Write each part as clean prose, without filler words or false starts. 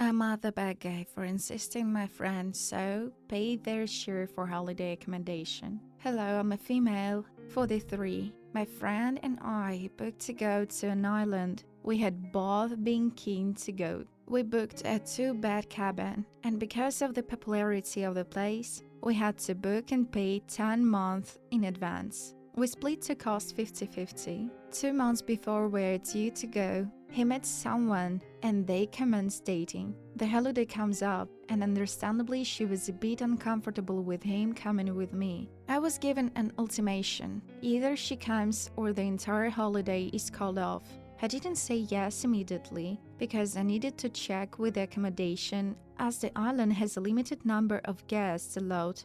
I'm at the bad guy for insisting my friends so pay their share for holiday accommodation. Hello, I'm a female, 43. My friend and I booked to go to an island. We had both been keen to go. We booked a 2-bed cabin, and because of the popularity of the place, we had to book and pay 10 months in advance. We split the cost 50-50. 2 months before we were due to go, he met someone and they commenced dating. The holiday comes up, and understandably she was a bit uncomfortable with him coming with me. I was given an ultimatum: either she comes or the entire holiday is called off. I didn't say yes immediately because I needed to check with the accommodation, as the island has a limited number of guests allowed,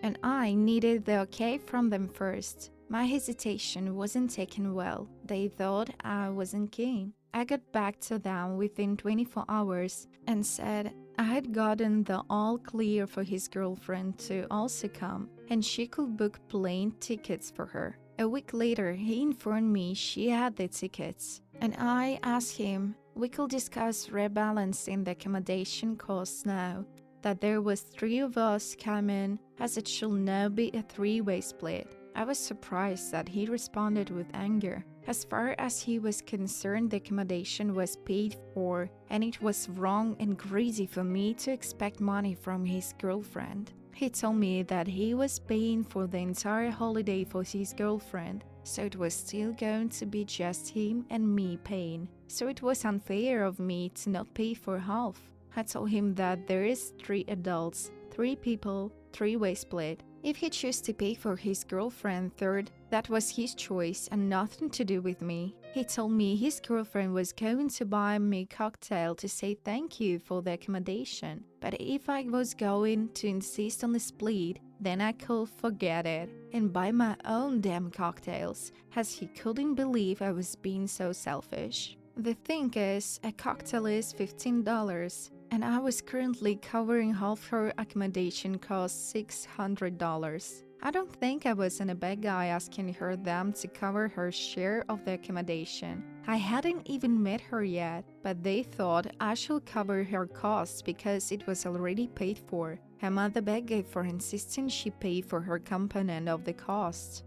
and I needed the okay from them first. My hesitation wasn't taken well. They thought I wasn't keen. I got back to them within 24 hours and said I had gotten the all clear for his girlfriend to also come, and she could book plane tickets for her. A week later, he informed me she had the tickets, and I asked him we could discuss rebalancing the accommodation costs now that there was 3 of us coming, as it should now be a 3-way split. I was surprised that he responded with anger. As far as he was concerned, the accommodation was paid for, and it was wrong and greedy for me to expect money from his girlfriend. He told me that he was paying for the entire holiday for his girlfriend, so it was still going to be just him and me paying. So it was unfair of me to not pay for half. I told him that there is 3 adults, 3 people, 3-way split. If he chose to pay for his girlfriend third, that was his choice and nothing to do with me. He told me his girlfriend was going to buy me a cocktail to say thank you for the accommodation, but if I was going to insist on the split, then I could forget it and buy my own damn cocktails, as he couldn't believe I was being so selfish. The thing is, a cocktail is $15, and I was currently covering half her accommodation cost $600. I don't think I wasn't a bad guy asking her them to cover her share of the accommodation. I hadn't even met her yet, but they thought I should cover her costs because it was already paid for. I'm not the bad guy for insisting she pay for her component of the cost.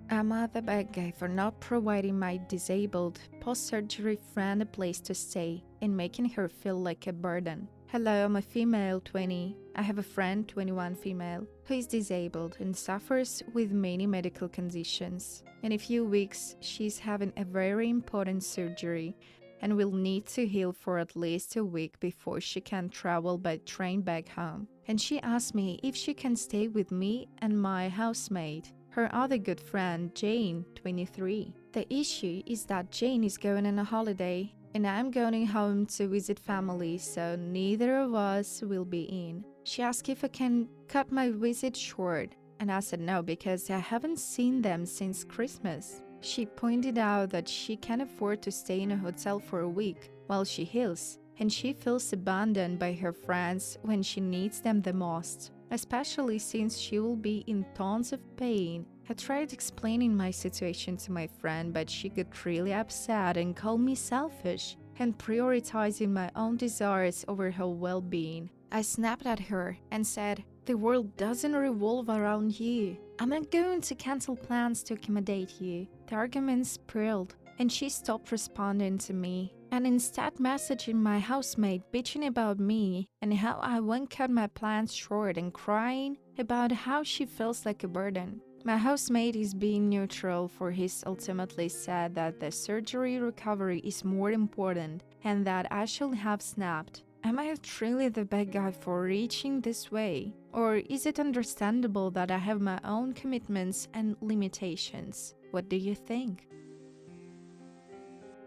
I'm not the bad guy for not providing my disabled, post-surgery friend a place to stay and making her feel like a burden. Hello, I'm a female, 20. I have a friend, 21 female, who is disabled and suffers with many medical conditions. In a few weeks, she's having a very important surgery and will need to heal for at least a week before she can travel by train back home. And she asked me if she can stay with me and my housemate, her other good friend, Jane, 23. The issue is that Jane is going on a holiday, and I'm going home to visit family, so neither of us will be in. She asked if I can cut my visit short, and I said no because I haven't seen them since Christmas. She pointed out that she can't afford to stay in a hotel for a week while she heals, and she feels abandoned by her friends when she needs them the most, especially since she will be in tons of pain. I tried explaining my situation to my friend, but she got really upset and called me selfish and prioritizing my own desires over her well-being. I snapped at her and said, "The world doesn't revolve around you. I'm not going to cancel plans to accommodate you." The argument spiraled, and she stopped responding to me and instead messaging my housemate bitching about me and how I won't cut my plans short and crying about how she feels like a burden. My housemate is being neutral, for he's ultimately said that the surgery recovery is more important and that I should have snapped. Am I truly the bad guy for reaching this way? Or is it understandable that I have my own commitments and limitations? What do you think?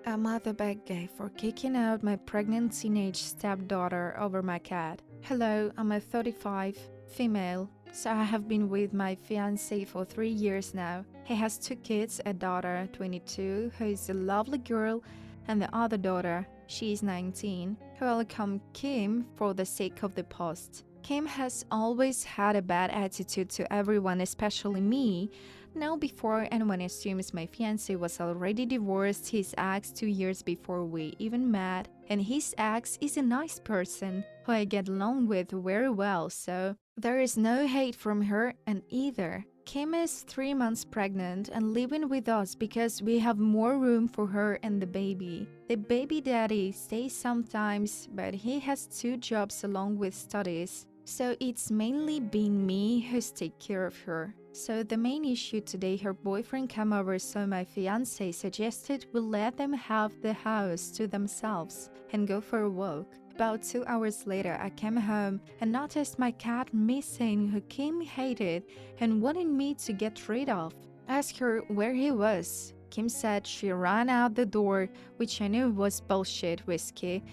I'm not the bad guy for kicking out my pregnant teenage stepdaughter over my cat. Hello, I'm a 35, female. So I have been with my fiancé for 3 years now. He has 2 kids, a daughter, 22, who is a lovely girl, and the other daughter, she is 19, who I'll call Kim for the sake of the post. Kim has always had a bad attitude to everyone, especially me. Now before anyone assumes my fiancé was already divorced his ex 2 years before we even met, and his ex is a nice person who I get along with very well, so there is no hate from her and either. Kim is 3 months pregnant and living with us because we have more room for her and the baby. The baby daddy stays sometimes, but he has 2 jobs along with studies. So it's mainly been me who's take care of her. So the main issue today, her boyfriend came over, so my fiance suggested we let them have the house to themselves and go for a walk. About 2 hours later, I came home and noticed my cat missing, who Kim hated and wanted me to get rid of. I asked her where he was. Kim said she ran out the door, which I knew was bullshit. Whiskey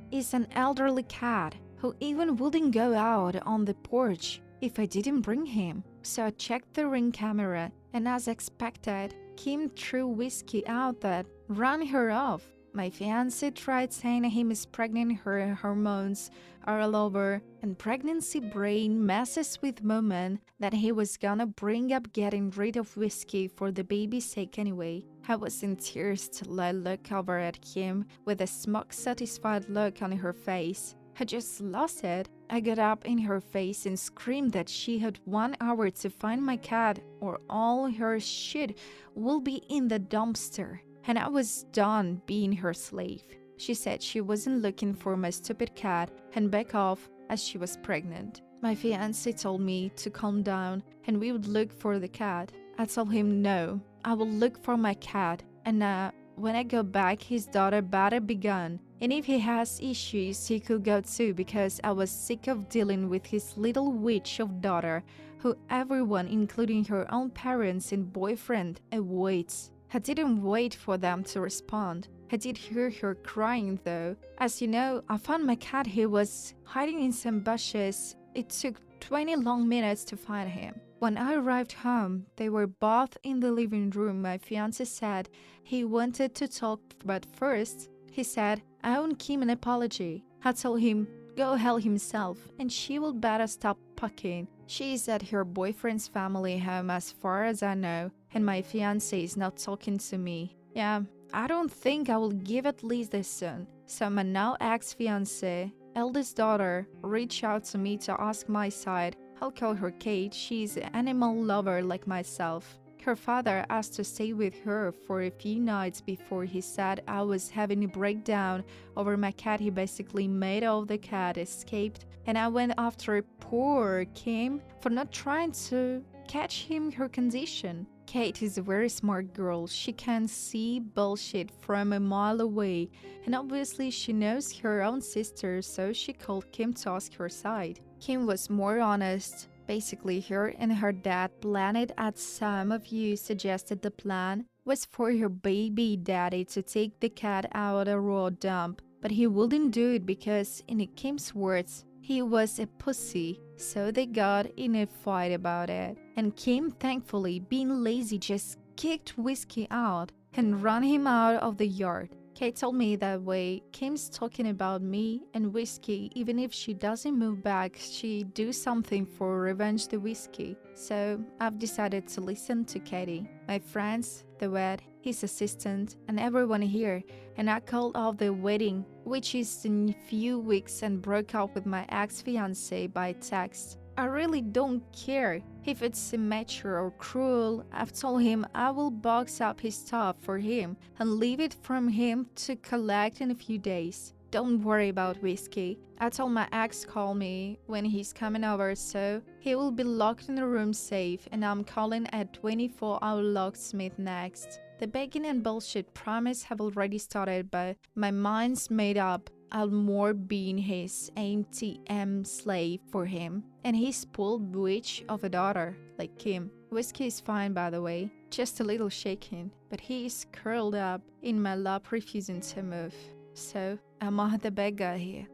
is an elderly cat who even wouldn't go out on the porch if I didn't bring him. So I checked the Ring camera, and as expected, Kim threw Whiskey out that ran her off. My fiancé tried saying he is pregnant, her hormones are all over, and pregnancy brain messes with moment that he was gonna bring up getting rid of Whiskey for the baby's sake anyway. I was in tears till I looked over at Kim with a smug-satisfied look on her face. I just lost it. I got up in her face and screamed that she had 1 hour to find my cat or all her shit will be in the dumpster. And I was done being her slave. She said she wasn't looking for my stupid cat and back off as she was pregnant. My fiancé told me to calm down and we would look for the cat. I told him no, I will look for my cat, and when I go back, his daughter better be gone. And if he has issues, he could go too, because I was sick of dealing with his little witch of daughter, who everyone, including her own parents and boyfriend, awaits. I didn't wait for them to respond. I did hear her crying though. As you know, I found my cat. He was hiding in some bushes. It took 20 long minutes to find him. When I arrived home, they were both in the living room. My fiancé said he wanted to talk, but first, he said, I owe Kim an apology. I told him, go hell himself, and she will better stop pucking. She is at her boyfriend's family home as far as I know, and my fiancé is not talking to me. Yeah, I don't think I will give at least this soon. So my now ex-fiancé, eldest daughter, reached out to me to ask my side. I'll call her Kate. She's an animal lover like myself. Her father asked to stay with her for a few nights before he said I was having a breakdown over my cat. He basically made all the cat escaped, and I went after poor Kim for not trying to catch him her condition. Kate is a very smart girl. She can see bullshit from a mile away, and obviously she knows her own sister, so she called Kim to ask her side. Kim was more honest. Basically, her and her dad planned it, as some of you suggested. The plan was for her baby daddy to take the cat out a raw dump, but he wouldn't do it because, in Kim's words, he was a pussy. So they got in a fight about it, and Kim, thankfully, being lazy, just kicked Whiskey out and ran him out of the yard. Kate told me that way Kim's talking about me and Whiskey. Even if she doesn't move back, she do something for revenge the Whiskey. So I've decided to listen to Katie, my friends, the vet, his assistant, and everyone here, and I called off the wedding, which is in a few weeks, and broke up with my ex-fiancé by text. I really don't care if it's immature or cruel. I've told him I will box up his stuff for him and leave it from him to collect in a few days. Don't worry about Whiskey. I told my ex call me when he's coming over, so he will be locked in the room safe, and I'm calling a 24-hour locksmith next. The begging and bullshit promise have already started, but my mind's made up. I'll more being his ATM slave for him, and his spoiled witch of a daughter, like Kim. Whiskey is fine, by the way, just a little shaken, but he is curled up in my lap, refusing to move. So, am I the bad guy here?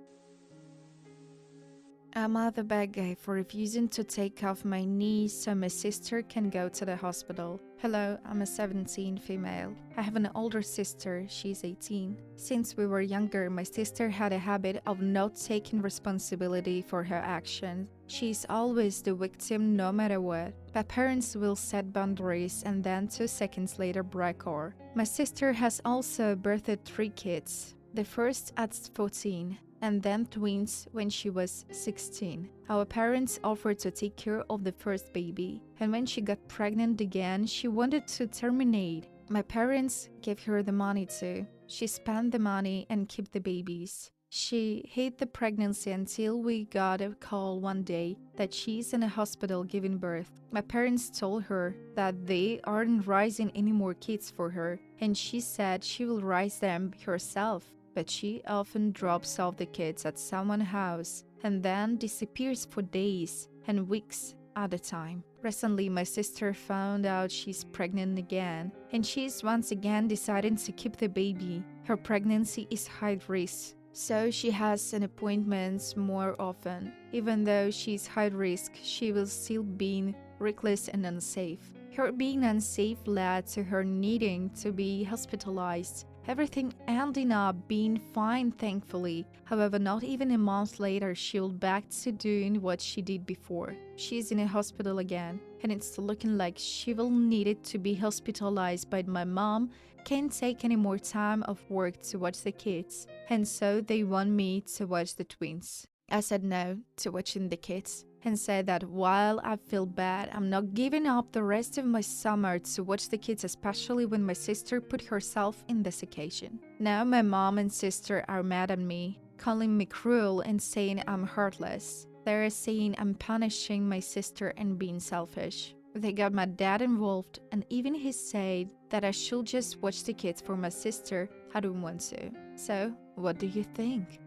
Am I the bad guy for refusing to take off my knee so my sister can go to the hospital? Hello, I'm a 17 female. I have an older sister, she's 18. Since we were younger, my sister had a habit of not taking responsibility for her actions. She's always the victim no matter what. My parents will set boundaries and then 2 seconds later break her. My sister has also birthed 3 kids. The first at 14, and then twins when she was 16. Our parents offered to take care of the first baby, and when she got pregnant again, she wanted to terminate. My parents gave her the money too. She spent the money and kept the babies. She hid the pregnancy until we got a call one day that she's in a hospital giving birth. My parents told her that they aren't raising any more kids for her, and she said she will raise them herself. But she often drops off the kids at someone's house and then disappears for days and weeks at a time. Recently, my sister found out she's pregnant again, and she's once again deciding to keep the baby. Her pregnancy is high risk, so she has an appointments more often. Even though she's high risk, she will still be reckless and unsafe. Her being unsafe led to her needing to be hospitalized. Everything ending up being fine, thankfully. However, not even a month later, she'll back to doing what she did before. She's in a hospital again, and it's looking like she will need it to be hospitalized, but my mom can't take any more time off work to watch the kids, and so they want me to watch the twins. I said no to watching the kids, and said that while I feel bad, I'm not giving up the rest of my summer to watch the kids, especially when my sister put herself in this occasion. Now my mom and sister are mad at me, calling me cruel and saying I'm heartless. They're saying I'm punishing my sister and being selfish. They got my dad involved, and even he said that I should just watch the kids for my sister. I don't want to. So, what do you think?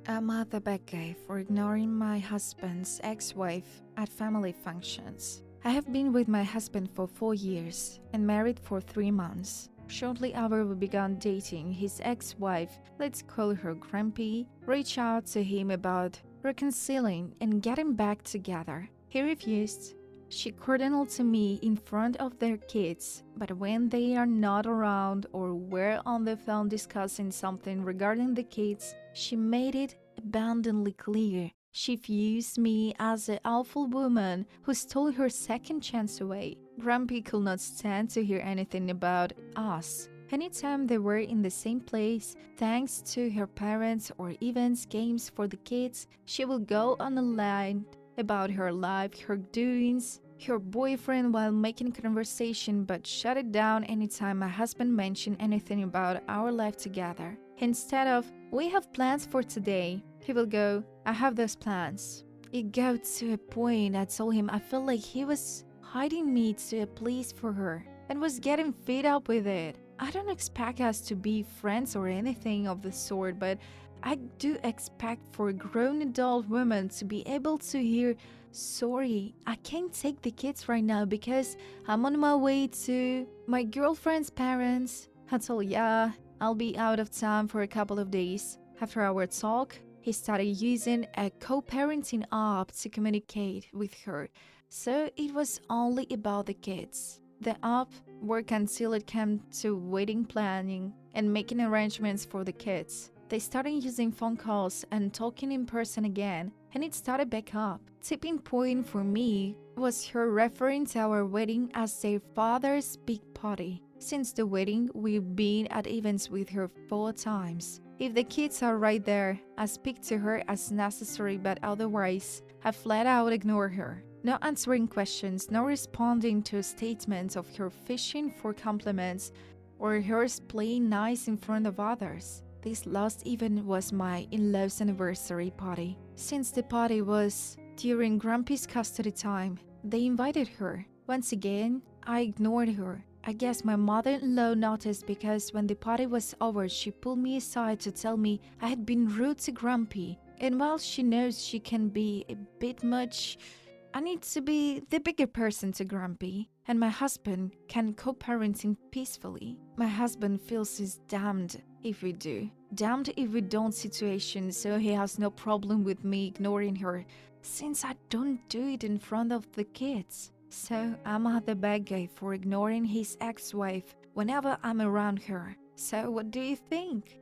I'm the bad guy for ignoring my husband's ex-wife at family functions. I have been with my husband for 4 years and married for 3 months. Shortly after we began dating, his ex-wife, let's call her Grumpy, reached out to him about reconciling and getting back together. He refused. She cordoned to me in front of their kids, but when they are not around or we're on the phone discussing something regarding the kids, she made it abundantly clear she views me as an awful woman who stole her second chance away. Grumpy could not stand to hear anything about us. Anytime they were in the same place, thanks to her parents or events, games for the kids, she will go on a line about her life, her doings, her boyfriend while making conversation, but shut it down anytime my husband mentioned anything about our life together. Instead of, we have plans for today, he will go, I have those plans. It got to a point I told him I felt like he was hiding me to a place for her and was getting fed up with it. I don't expect us to be friends or anything of the sort, but I do expect for a grown adult woman to be able to hear, sorry, I can't take the kids right now because I'm on my way to my girlfriend's parents. I told, yeah, I'll be out of town for a couple of days. After our talk, he started using a co-parenting app to communicate with her, so it was only about the kids. The app worked until it came to wedding planning and making arrangements for the kids. They started using phone calls and talking in person again, and it started back up. Tipping point for me was her referring to our wedding as their father's big party. Since the wedding, we've been at events with her 4 times. If the kids are right there, I speak to her as necessary, but otherwise, I flat out ignore her. No answering questions, no responding to statements of her fishing for compliments or hers playing nice in front of others. This last event was my in-law's anniversary party. Since the party was during Grumpy's custody time, they invited her. Once again, I ignored her. I guess my mother-in-law noticed because when the party was over, she pulled me aside to tell me I had been rude to Grumpy. And while she knows she can be a bit much, I need to be the bigger person to Grumpy, and my husband can co-parenting peacefully. My husband feels he's damned if we do, damned if we don't situation, so he has no problem with me ignoring her, since I don't do it in front of the kids. So I'm the bad guy for ignoring his ex-wife whenever I'm around her. So what do you think?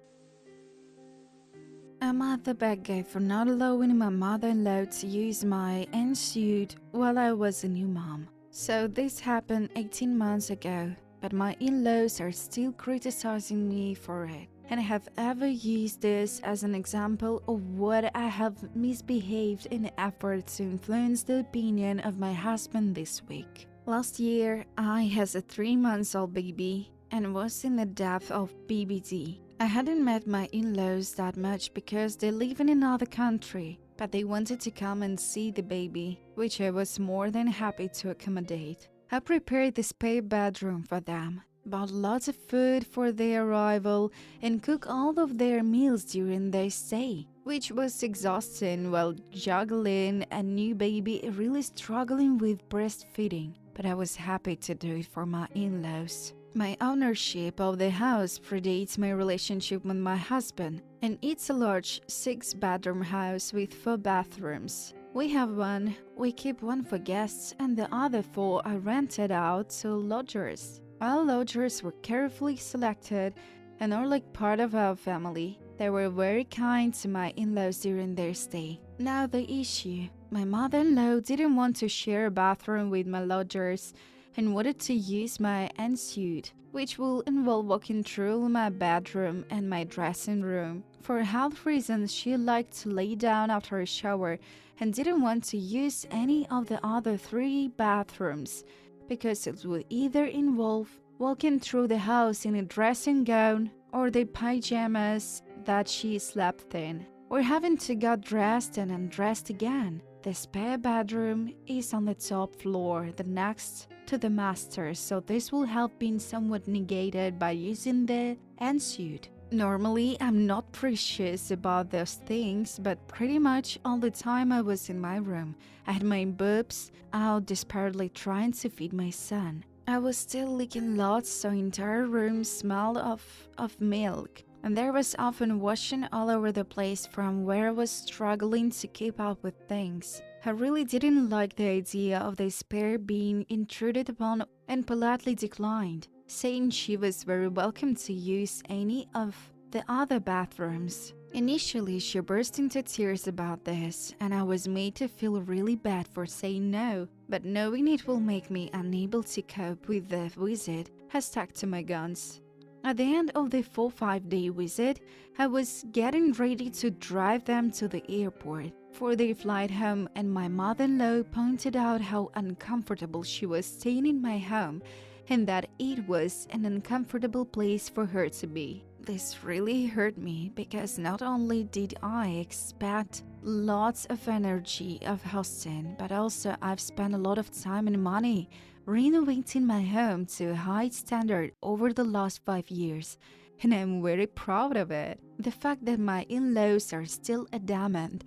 I'm the bad guy for not allowing my mother-in-law to use my ensuite while I was a new mom. So this happened 18 months ago, but my in-laws are still criticizing me for it. And I have ever used this as an example of what I have misbehaved in the effort to influence the opinion of my husband this week. Last year, I had a 3-month-old baby and was in the depth of BBD. I hadn't met my in-laws that much because they live in another country, but they wanted to come and see the baby, which I was more than happy to accommodate. I prepared the spare bedroom for them, bought lots of food for their arrival, and cooked all of their meals during their stay, which was exhausting while juggling a new baby really struggling with breastfeeding. But I was happy to do it for my in-laws. My ownership of the house predates my relationship with my husband, and it's a large 6-bedroom house with 4 bathrooms. We have one, we keep one for guests, and the other 4 are rented out to lodgers. All lodgers were carefully selected and are like part of our family. They were very kind to my in-laws during their stay. Now the issue. My mother-in-law didn't want to share a bathroom with my lodgers and wanted to use my ensuite, which will involve walking through my bedroom and my dressing room. For health reasons, she liked to lay down after a shower and didn't want to use any of the other 3 bathrooms because it would either involve walking through the house in a dressing gown or the pajamas that she slept in, or having to get dressed and undressed again. The spare bedroom is on the top floor, the next to the master, so this will help being somewhat negated by using the ensuite. Normally, I'm not precious about those things, but pretty much all the time I was in my room, I had my boobs out desperately trying to feed my son. I was still leaking lots, so entire room smelled of milk. And there was often washing all over the place from where I was struggling to keep up with things. I really didn't like the idea of the spare being intruded upon and politely declined, saying she was very welcome to use any of the other bathrooms. Initially, she burst into tears about this, and I was made to feel really bad for saying no, but knowing it will make me unable to cope with the visit, I stuck to my guns. At the end of the 4-5-day visit, I was getting ready to drive them to the airport for their flight home, and my mother-in-law pointed out how uncomfortable she was staying in my home and that it was an uncomfortable place for her to be. This really hurt me because not only did I expect lots of energy of hosting, but also I've spent a lot of time and money renovating my home to a high standard over the last 5 years, and I'm very proud of it. The fact that my in-laws are still adamant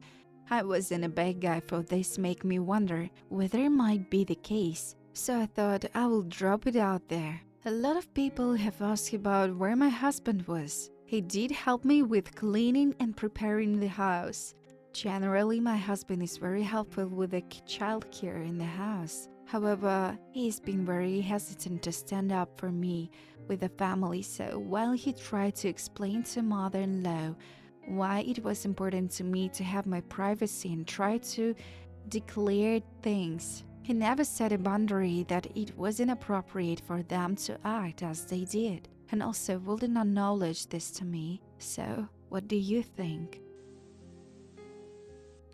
I wasn't a bad guy for this make me wonder whether it might be the case, so I thought I will drop it out there. A lot of people have asked about where my husband was. He did help me with cleaning and preparing the house. Generally, my husband is very helpful with the childcare in the house. However, he's been very hesitant to stand up for me with the family, so while he tried to explain to mother-in-law why it was important to me to have my privacy and try to declare things, he never set a boundary that it wasn't appropriate for them to act as they did, and also wouldn't acknowledge this to me. So, what do you think?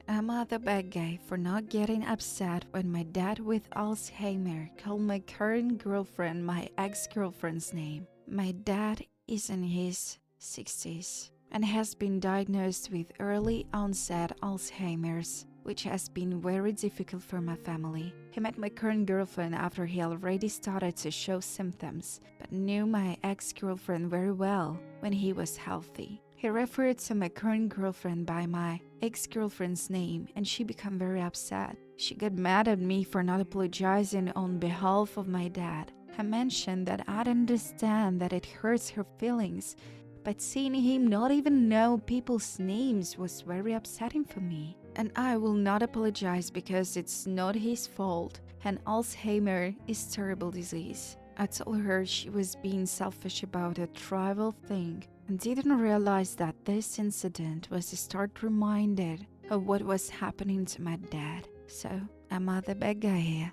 Am I the bad guy for not getting upset when my dad with Alzheimer called my current girlfriend my ex-girlfriend's name? My dad is in his 60s and has been diagnosed with early onset Alzheimer's, which has been very difficult for my family. He met my current girlfriend after he already started to show symptoms, but knew my ex-girlfriend very well when he was healthy. He referred to my current girlfriend by my ex-girlfriend's name, and she became very upset. She got mad at me for not apologizing on behalf of my dad. I mentioned that I'd understand that it hurts her feelings, but seeing him not even know people's names was very upsetting for me. And I will not apologize because it's not his fault, and Alzheimer is a terrible disease. I told her she was being selfish about a trivial thing and didn't realize that this incident was a stark reminder of what was happening to my dad. So, am I the bad guy here?